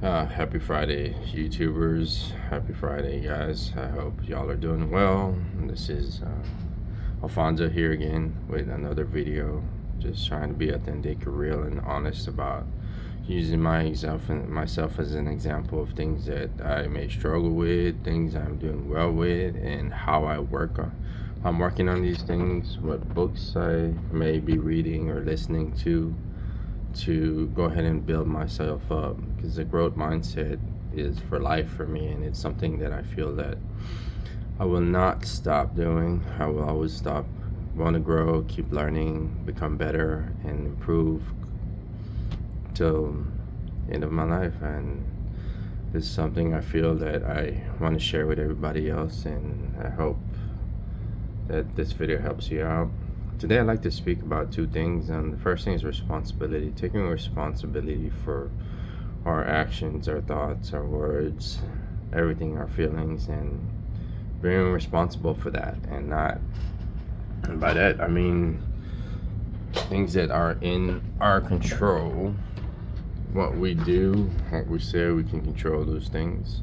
Happy Friday, YouTubers. Happy Friday, guys. I hope y'all are doing well. This is Alfonso here again with another video. Just trying to be authentic, real, and honest about using myself as an example of things that I may struggle with, things I'm doing well with, and how I'm working on these things, what books I may be reading or listening to go ahead and build myself up, because the growth mindset is for life for me, and it's something that I feel that I will not stop doing. I will always want to grow, keep learning, become better, and improve till the end of my life. And this is something I feel that I want to share with everybody else, and I hope that this video helps you out. Today I'd like to speak about two things. The first thing is responsibility, taking responsibility for our actions, our thoughts, our words, everything, our feelings, and being responsible for that. And by that I mean things that are in our control. What we do, what we say, we can control those things.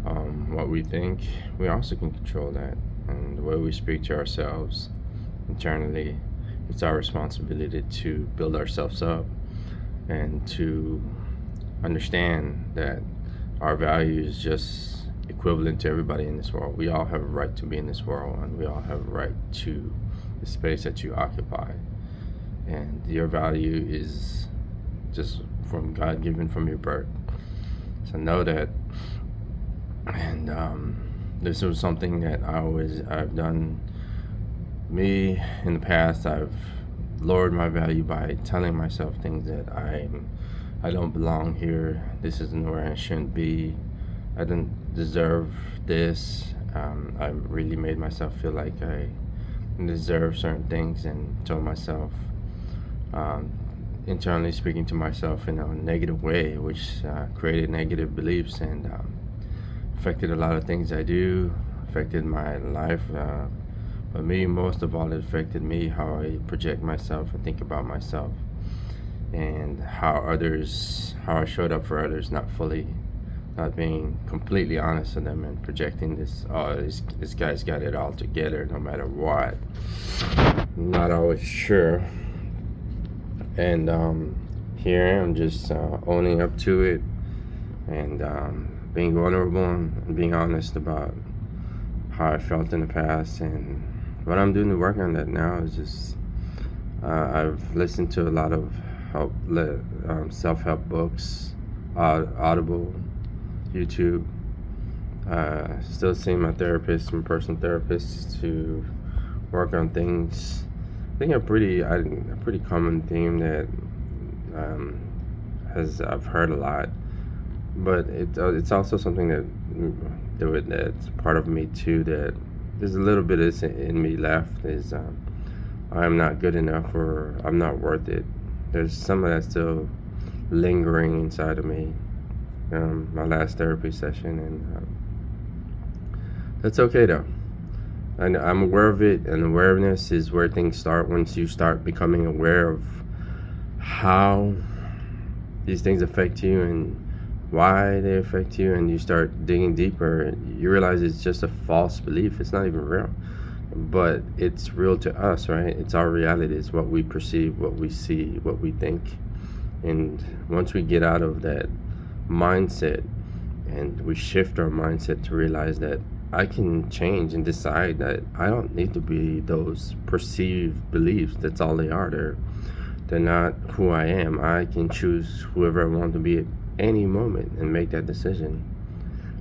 What we think, we also can control that. And the way we speak to ourselves internally, it's our responsibility to build ourselves up and to understand that our value is just equivalent to everybody in this world. We all have a right to be in this world, and we all have a right to the space that you occupy. And your value is just from God given from your birth. So know that. And this was something that I've done. Me in the past, I've lowered my value by telling myself things that I don't belong here. This isn't where I shouldn't be. I don't deserve this. I really made myself feel like I deserve certain things, and told myself, internally speaking to myself in a negative way, which created negative beliefs and affected a lot of things I do, affected my life. But me, most of all, it affected me, how I project myself and think about myself, and how I showed up for others, not being completely honest with them, and projecting this guy's got it all together no matter what. Not always sure. And here I am, just owning up to it, and being vulnerable and being honest about how I felt in the past. And what I'm doing to work on that now is just I've listened to a lot of self-help books, Audible, YouTube. Still seeing my personal therapist, to work on things. I think a pretty common theme that I've heard a lot, but it's also something that's part of me too, that there's a little bit of in me left, is I'm not good enough, or I'm not worth it. There's some of that still lingering inside of me. My last therapy session, and that's okay though. I'm aware of it, and awareness is where things start. Once you start becoming aware of how these things affect you and why they affect you, and you start digging deeper, you realize it's just a false belief. It's not even real, but it's real to us, right? It's our reality. It's what we perceive, what we see, what we think. And once we get out of that mindset and we shift our mindset to realize that I can change and decide that I don't need to be those perceived beliefs. That's all they are. They're not who I am. I can choose whoever I want to be at any moment and make that decision.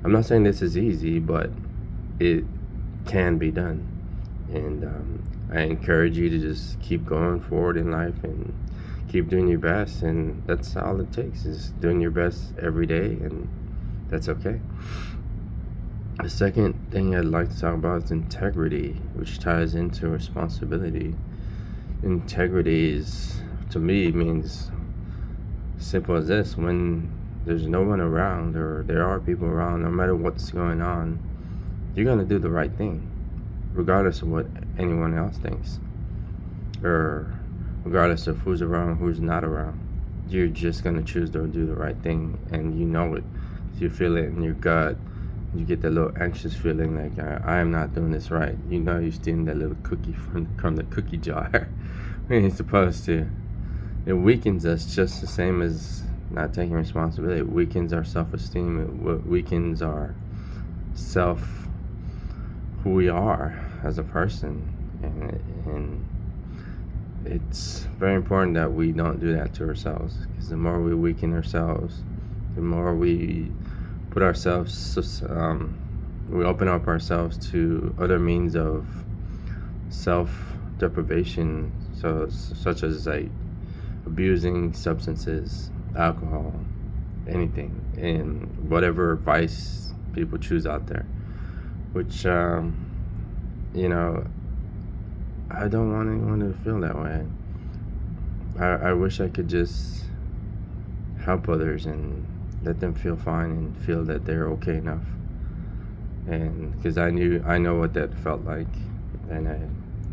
I'm not saying this is easy, but it can be done. And I encourage you to just keep going forward in life and keep doing your best. And that's all it takes, is doing your best every day, and that's okay. The second thing I'd like to talk about is integrity, which ties into responsibility. Integrity is, to me, means simple as this: when there's no one around, or there are people around, no matter what's going on, you're gonna do the right thing, regardless of what anyone else thinks, or regardless of who's around, who's not around. you're just gonna choose to do the right thing, and you know it. You feel it in your gut. You get that little anxious feeling like I am not doing this right. You know you're stealing that little cookie from the cookie jar when you're supposed to. It weakens us just the same as not taking responsibility. It weakens our self-esteem. It weakens our self, who we are as a person, and it's very important that we don't do that to ourselves, because the more we weaken ourselves, the more we put ourselves, we open up ourselves to other means of self-deprivation, such as like abusing substances, alcohol, anything, and whatever vice people choose out there, which you know, I don't want anyone to feel that way. I wish I could just help others and let them feel fine and feel that they're okay enough. And because I know what that felt like, and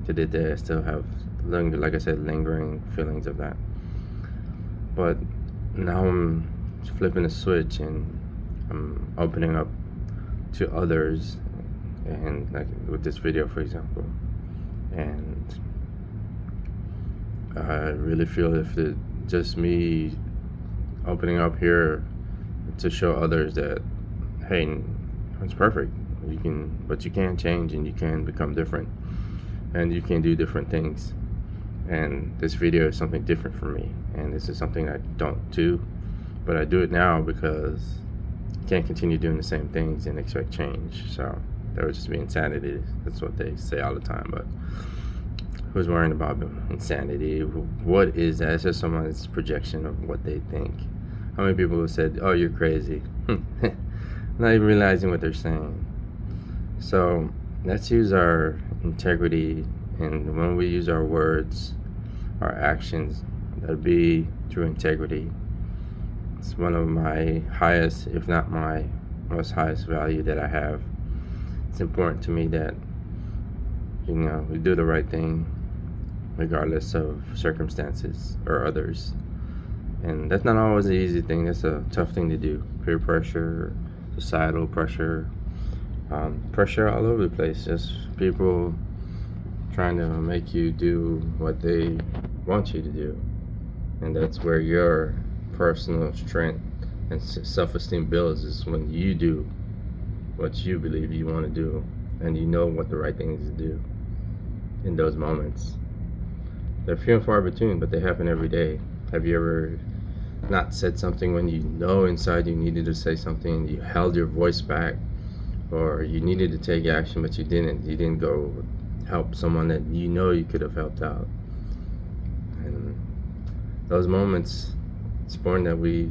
to this day I still have, like I said, lingering feelings of that. But now I'm flipping a switch and I'm opening up to others, and like with this video, for example. And I really feel if just me opening up here to show others that, hey, it's perfect. But you can change, and you can become different, and you can do different things. And this video is something different for me, and this is something I don't do, but I do it now because you can't continue doing the same things and expect change. So that would just be insanity. That's what they say all the time, but who's worrying about insanity? What is that? It's just someone's projection of what they think. How many people have said, oh, you're crazy? Not even realizing what they're saying. So let's use our integrity, and when we use our words, our actions, that'd be through integrity. It's one of my highest, if not my most highest value that I have. It's important to me that, you know, we do the right thing regardless of circumstances or others. And that's not always an easy thing. That's a tough thing to do. Peer pressure, societal pressure, pressure all over the place. Just people trying to make you do what they want you to do. And that's where your personal strength and self-esteem builds, is when you do what you believe you want to do, and you know what the right thing is to do in those moments. They're few and far between, but they happen every day. Have you ever not said something when you know inside you needed to say something, and you held your voice back, or you needed to take action but you didn't? You didn't go help someone that you know you could have helped out. And those moments, it's important that we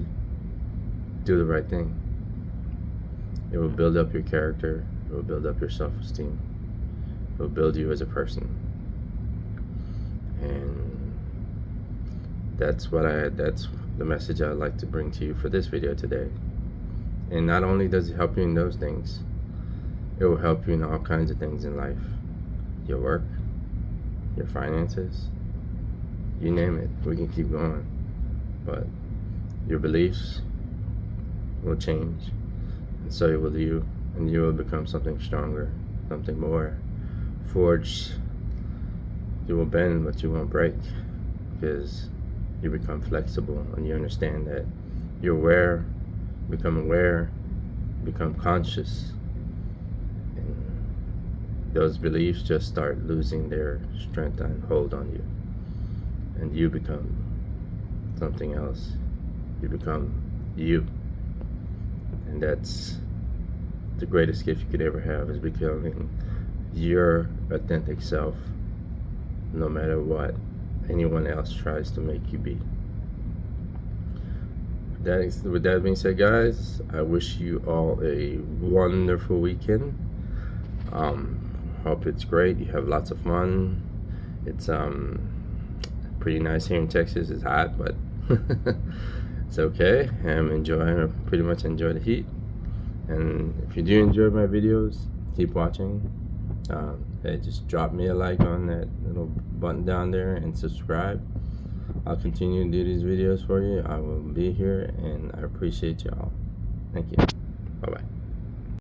do the right thing. It will build up your character. It will build up your self-esteem. It will build you as a person. And that's the message I'd like to bring to you for this video today. And not only does it help you in those things, it will help you in all kinds of things in life. Your work, your finances, you name it. We can keep going. But your beliefs will change, and so will you, and you will become something stronger, something more forged. You will bend, but you won't break, because you become flexible, and you understand that you're aware, become conscious, and those beliefs just start losing their strength and hold on you, and you become something else. You become you. And that's the greatest gift you could ever have, is becoming your authentic self, no matter what anyone else tries to make you be. With that being said, guys, I wish you all a wonderful weekend. Hope it's great. You have lots of fun. It's pretty nice here in Texas. It's hot, but it's okay. I pretty much enjoy the heat. And if you do enjoy my videos, keep watching. Hey, just drop me a like on that little button down there and subscribe. I'll continue to do these videos for you. I will be here, and I appreciate y'all. Thank you.